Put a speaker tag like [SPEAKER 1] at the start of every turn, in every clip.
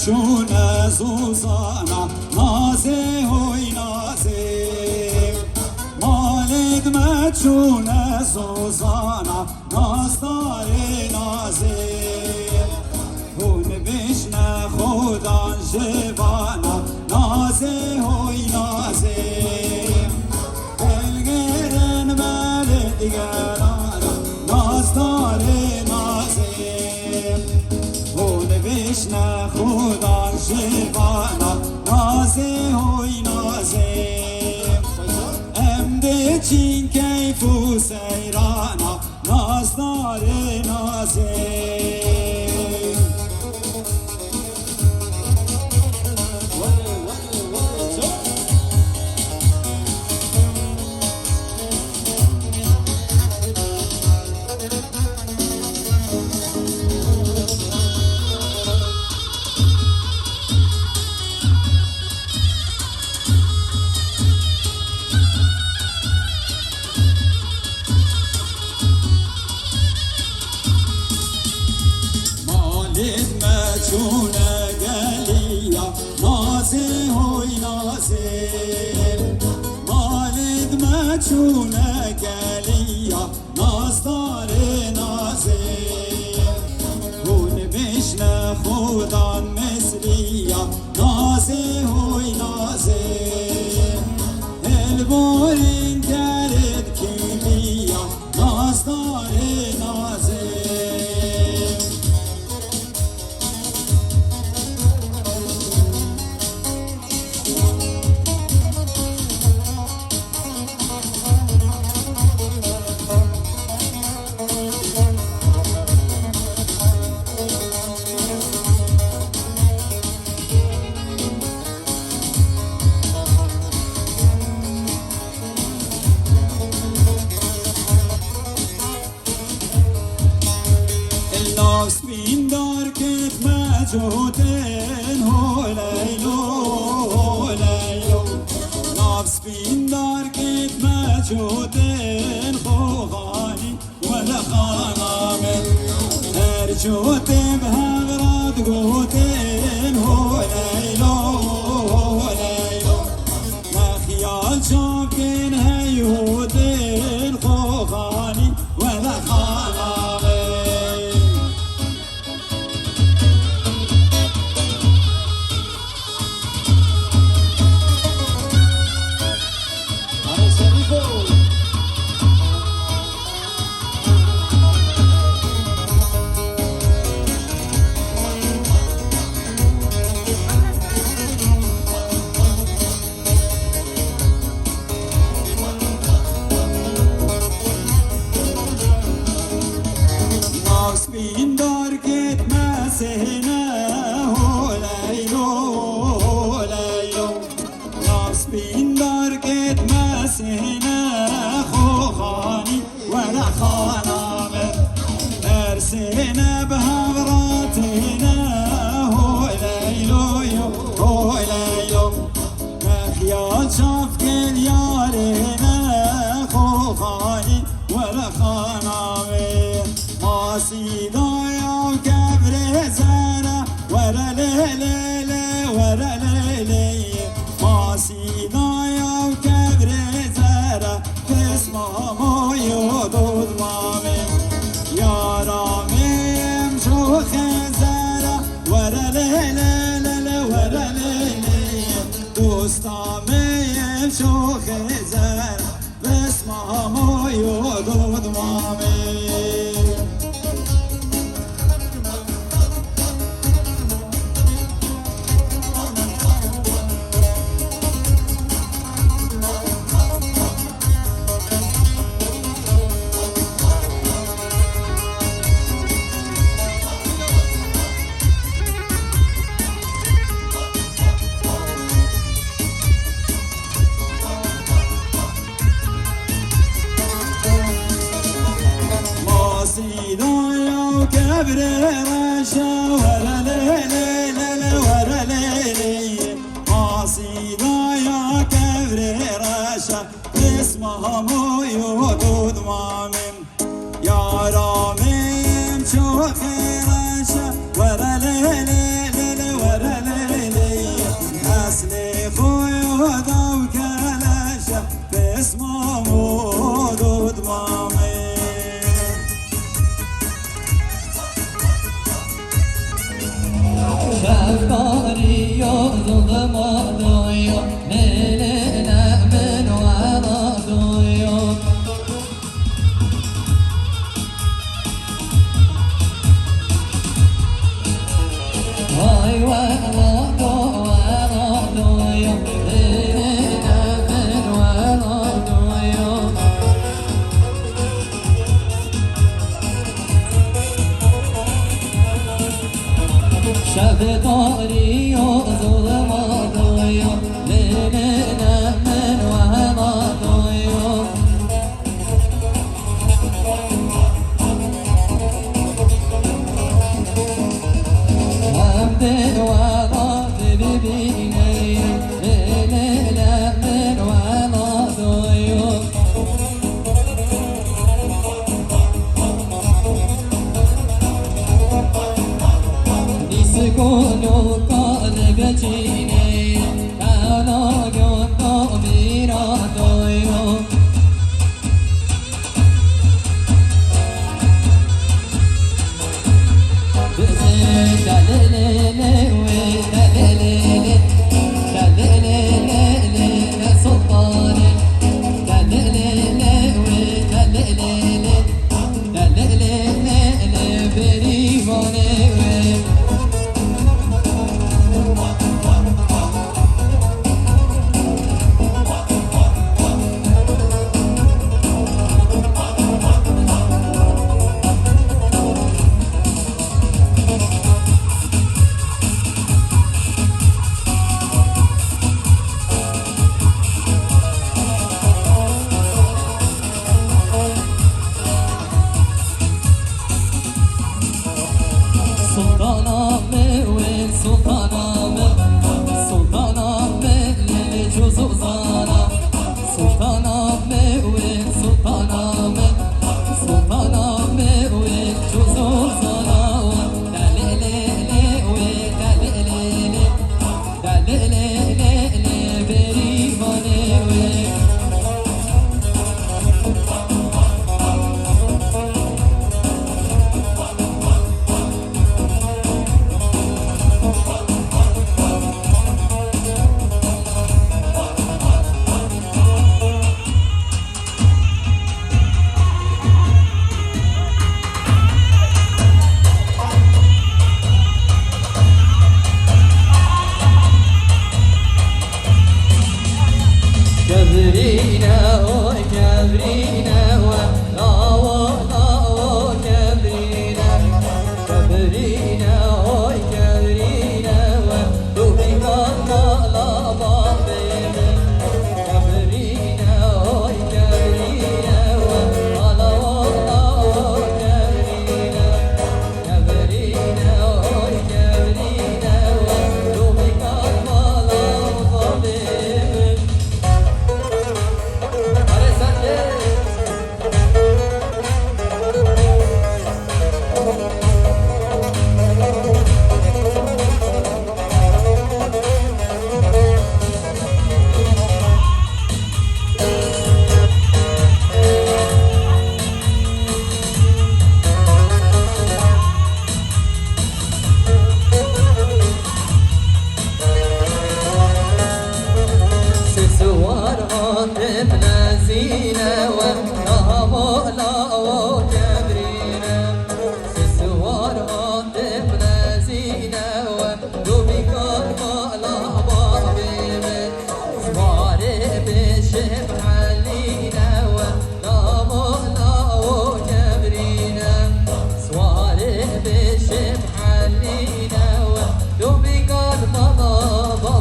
[SPEAKER 1] چون زوزانا نازه های نازه مالد ما چون زوزانا نازدار نازه هون بشن خودان جوانا نازه های نازه دلگرن مالد گرانا نازدار نازه هون بشن خودان جوانا نازه های نازه امده چین کیف و سیرانا نازدار نازه چونه گلیا نازه های نازه مالد ما چونه گلیا نازدار نازه هون بشن خودان مثلیا نازه های نازه البورین کرد کلیا نازدار نازه Spindar ket majoten holaylo holaylo Nav spindar ket majoten khogani wala khanamen Her jote bhagrad جودن هو ليلو ليلو مخيال شافين هيودن خوخاني ولا خانامي بین دار گتمه سهنه هو لیلو لیلو ناس بین دار گتمه سهنه خوخانی ولا خانامه ارسنه به هوراتنه هو لیلو هو لیلو مخیال شاف کل یارنه خوخانی ولا خانامه سيدايا وكبر زارة ورا ليلي ورا ليلي ما سيدايا وكبر زارة تسمع مو يودود مامي يا رامي مشوخ زارة ورا ليلي ورا ليلي دوستامي مشوخ زارة تسمع مو يودود مامي كبر رشا ورا ليلي ورا ليلي قصيدة يا كبر رشا اسمها مو يودود مامم يا رامم شوخ رشا ورا ليلي ورا ليلي أصلي خيودا وكلاشا اسمها مودود مامم
[SPEAKER 2] شفقاري يظلم ضيو ملنا من وراء ضيو هاي وراء ضيو ملنا من وراء ضيو شفقاري يظلم ضيو ليلنا من وراء ضيو حمد وراء ببيني ليلنا من وراء ضيو كونوا قلب جيني كانوا يوتو بيرا دويو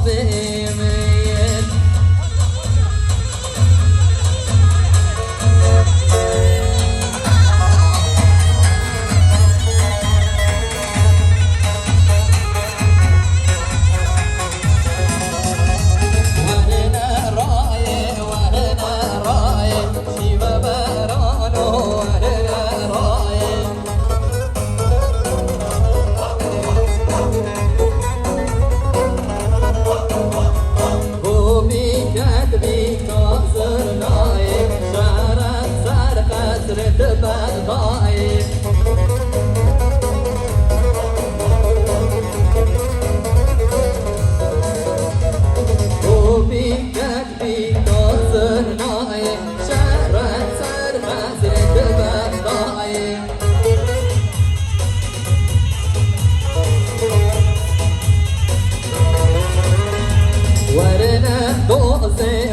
[SPEAKER 2] بيمين وهنا رايح وهنا رايح شيبة برانو وهنا رايح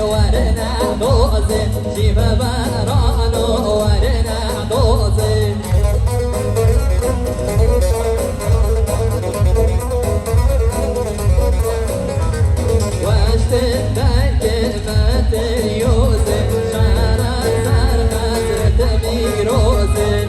[SPEAKER 2] ورنا دوزي شيبة برانو ورنا دوزي واشتدك ماتريوزي شارع زرقا زرت ميروزي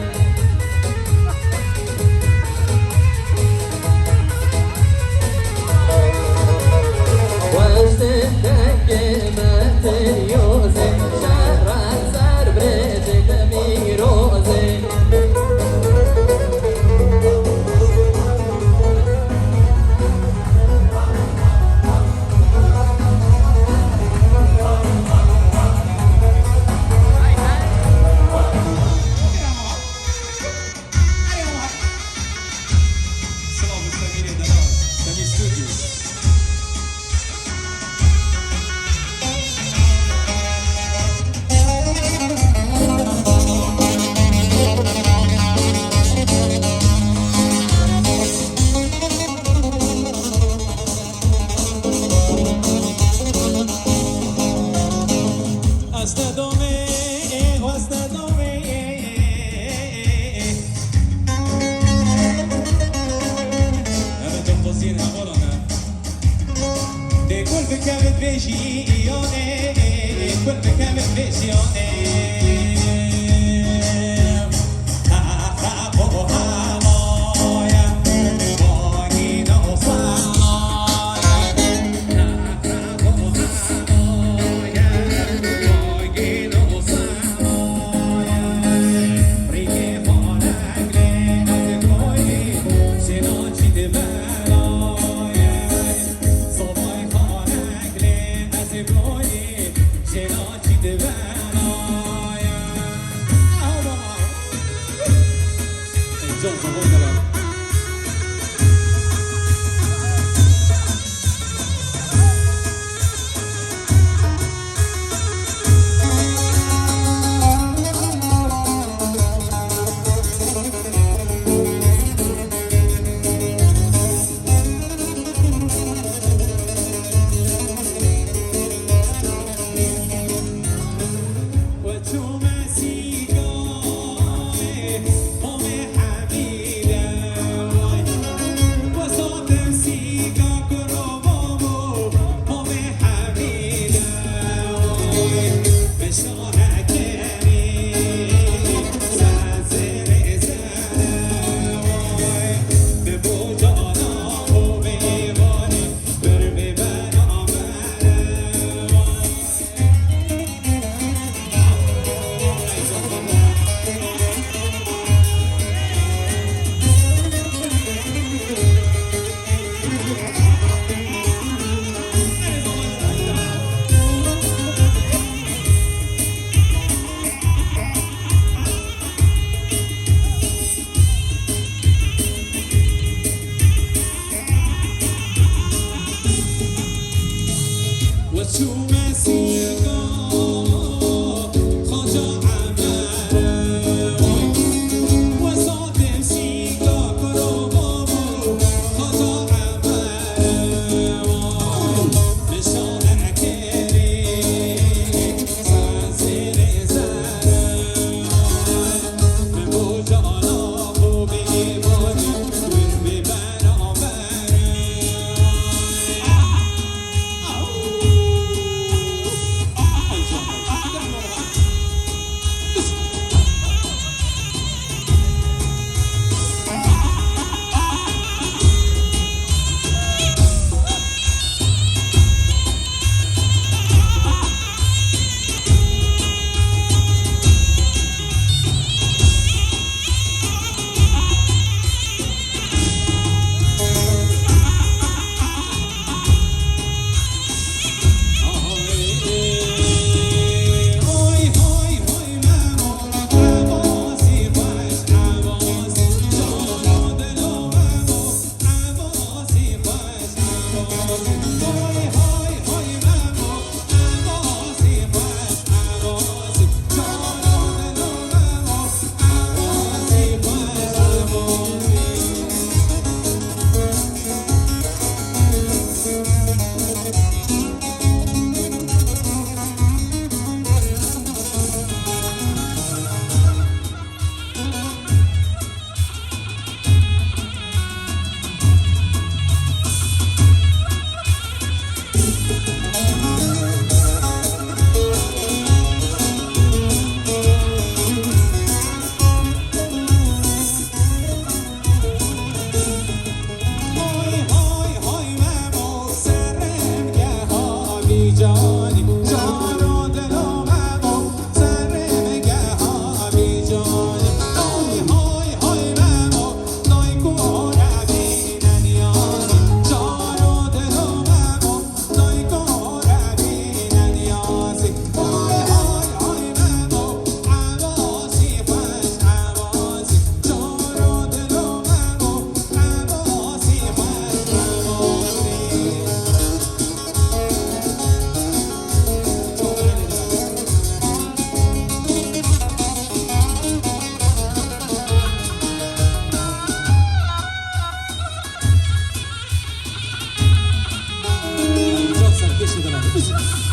[SPEAKER 1] بشه